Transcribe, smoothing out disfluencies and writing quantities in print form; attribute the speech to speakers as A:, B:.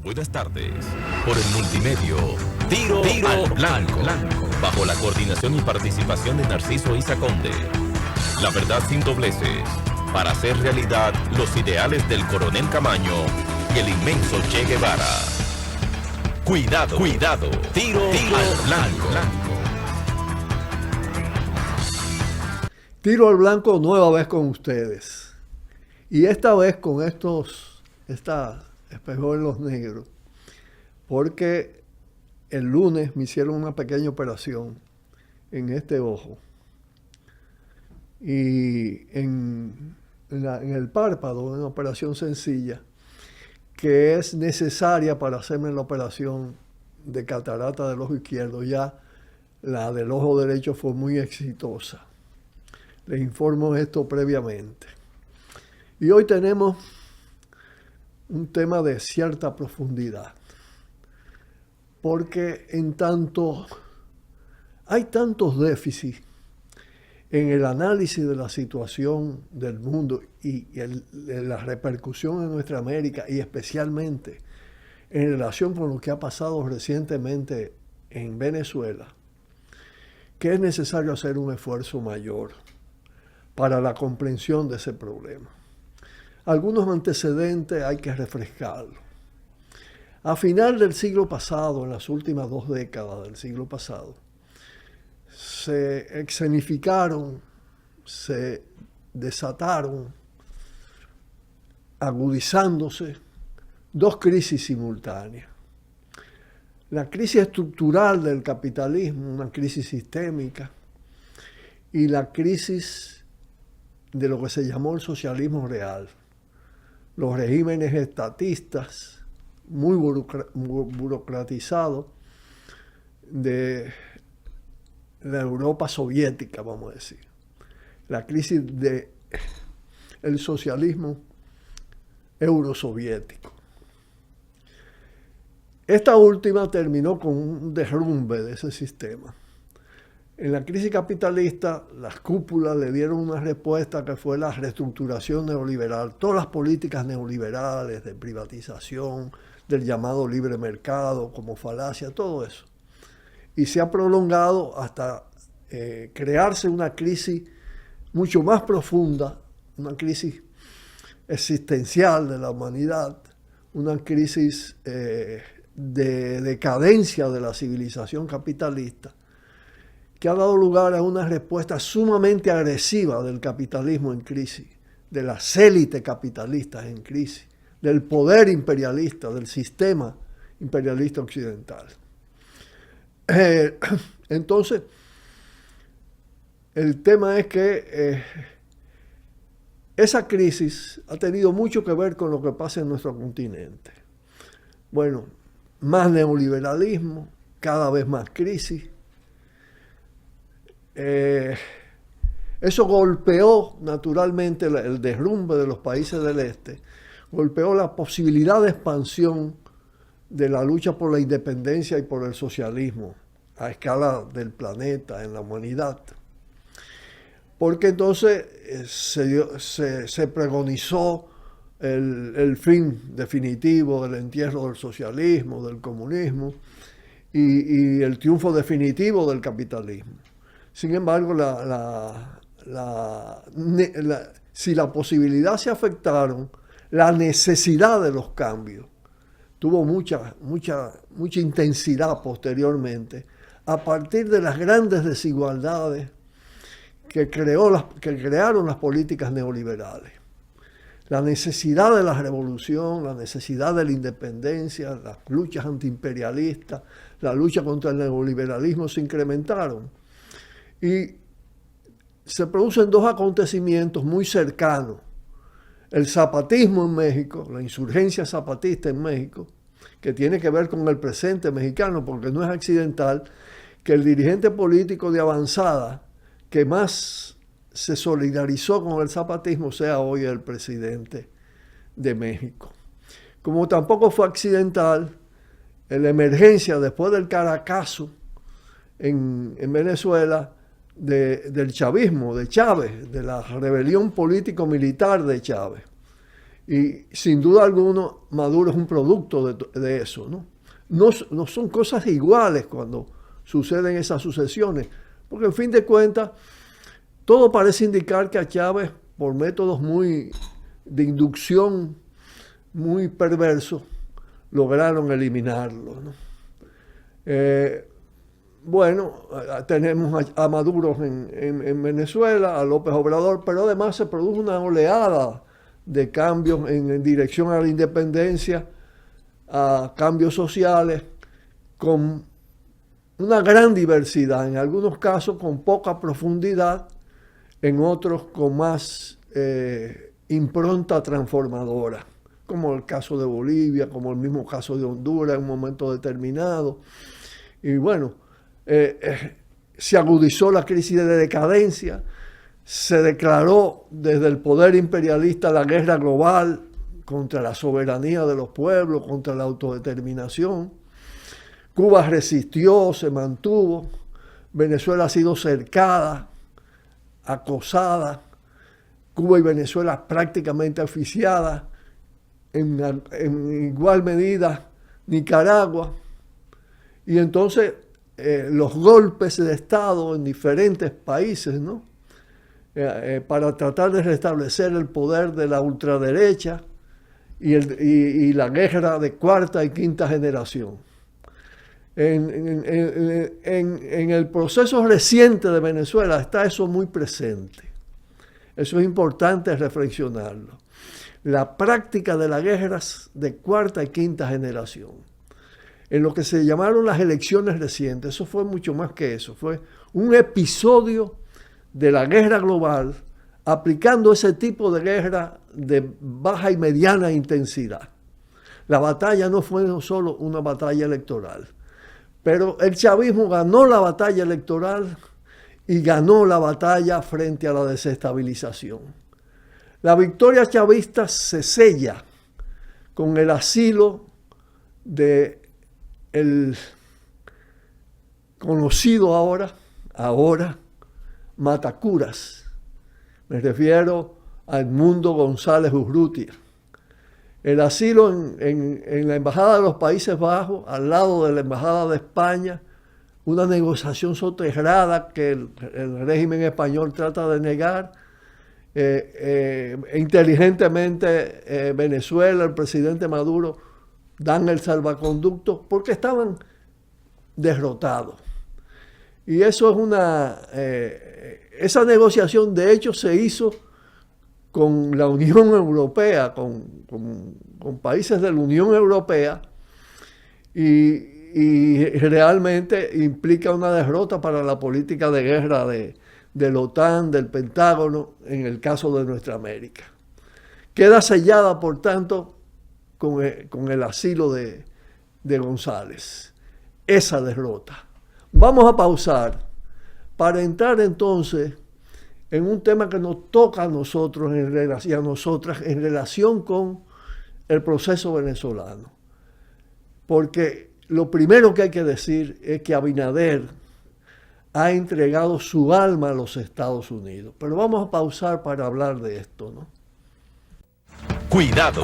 A: Buenas tardes. Por el multimedio, Tiro al Blanco. Bajo la coordinación y participación de Narciso Isa Conde. La verdad sin dobleces. Para hacer realidad los ideales del Coronel Camaño y el inmenso Che Guevara. Cuidado. Tiro al Blanco.
B: Tiro al Blanco nueva vez con ustedes. Y esta vez con esta espejuelos negros, porque el lunes me hicieron una pequeña operación en este ojo y en el párpado, una operación sencilla que es necesaria para hacerme la operación de catarata del ojo izquierdo. Ya la del ojo derecho fue muy exitosa. Les informo esto previamente. Y hoy tenemos un tema de cierta profundidad, porque hay tantos déficits en el análisis de la situación del mundo y la repercusión en nuestra América, y especialmente en relación con lo que ha pasado recientemente en Venezuela, que es necesario hacer un esfuerzo mayor para la comprensión de ese problema. Algunos antecedentes hay que refrescarlos. A final del siglo pasado, en las últimas 2 décadas del siglo pasado, se escenificaron, se desataron, agudizándose 2 crisis simultáneas. La crisis estructural del capitalismo, una crisis sistémica, y la crisis de lo que se llamó el socialismo real. Los regímenes estatistas, muy burocratizados, de la Europa soviética, vamos a decir. La crisis del socialismo eurosoviético. Esta última terminó con un derrumbe de ese sistema. En la crisis capitalista, las cúpulas le dieron una respuesta que fue la reestructuración neoliberal. Todas las políticas neoliberales de privatización, del llamado libre mercado como falacia, todo eso. Y se ha prolongado hasta crearse una crisis mucho más profunda, una crisis existencial de la humanidad, una crisis de decadencia de la civilización capitalista, que ha dado lugar a una respuesta sumamente agresiva del capitalismo en crisis, de las élites capitalistas en crisis, del poder imperialista, del sistema imperialista occidental. Entonces, el tema es que esa crisis ha tenido mucho que ver con lo que pasa en nuestro continente. Bueno, más neoliberalismo, cada vez más crisis. Eso golpeó naturalmente el derrumbe de los países del este, golpeó la posibilidad de expansión de la lucha por la independencia y por el socialismo a escala del planeta, en la humanidad. Porque entonces se pregonizó el fin definitivo del entierro del socialismo, del comunismo y el triunfo definitivo del capitalismo. Sin embargo, si la posibilidad se afectaron, la necesidad de los cambios tuvo mucha intensidad posteriormente, a partir de las grandes desigualdades que crearon las políticas neoliberales. La necesidad de la revolución, la necesidad de la independencia, las luchas antiimperialistas, la lucha contra el neoliberalismo se incrementaron. Y se producen 2 acontecimientos muy cercanos. El zapatismo en México, la insurgencia zapatista en México, que tiene que ver con el presente mexicano, porque no es accidental que el dirigente político de avanzada que más se solidarizó con el zapatismo sea hoy el presidente de México. Como tampoco fue accidental la emergencia después del Caracazo en Venezuela del chavismo, de Chávez, de la rebelión político-militar de Chávez. Y sin duda alguna, Maduro es un producto de eso, ¿no? No son cosas iguales cuando suceden esas sucesiones, porque en fin de cuentas, todo parece indicar que a Chávez, por métodos de inducción muy perversos, lograron eliminarlo, ¿no? Bueno, tenemos a Maduro en Venezuela, a López Obrador, pero además se produjo una oleada de cambios en dirección a la independencia, a cambios sociales, con una gran diversidad, en algunos casos con poca profundidad, en otros con más impronta transformadora, como el caso de Bolivia, como el mismo caso de Honduras en un momento determinado. Y bueno, se agudizó la crisis de decadencia, se declaró desde el poder imperialista la guerra global contra la soberanía de los pueblos, contra la autodeterminación. Cuba resistió, se mantuvo. Venezuela ha sido cercada, acosada. Cuba y Venezuela prácticamente asfixiadas. En igual medida Nicaragua. Y entonces los golpes de Estado en diferentes países, ¿no? Para tratar de restablecer el poder de la ultraderecha y la guerra de cuarta y quinta generación. En el proceso reciente de Venezuela está eso muy presente. Eso es importante reflexionarlo. La práctica de las guerras de cuarta y quinta generación. En lo que se llamaron las elecciones recientes, eso fue mucho más que eso. Fue un episodio de la guerra global aplicando ese tipo de guerra de baja y mediana intensidad. La batalla no fue solo una batalla electoral, pero el chavismo ganó la batalla electoral y ganó la batalla frente a la desestabilización. La victoria chavista se sella con el asilo de el conocido ahora matacuras. Me refiero a Edmundo González Urrutia. El asilo en la Embajada de los Países Bajos, al lado de la Embajada de España, una negociación soterrada que el régimen español trata de negar. Inteligentemente Venezuela, el presidente Maduro, dan el salvaconducto porque estaban derrotados. Y eso es esa negociación de hecho se hizo con la Unión Europea, con países de la Unión Europea, y realmente implica una derrota para la política de guerra de la OTAN, del Pentágono, en el caso de nuestra América. Queda sellada, por tanto, con el asilo de González, esa derrota. Vamos a pausar para entrar entonces en un tema que nos toca a nosotros y a nosotras en relación con el proceso venezolano. Porque lo primero que hay que decir es que Abinader ha entregado su alma a los Estados Unidos. Pero vamos a pausar para hablar de esto, ¿no?
A: Cuidado.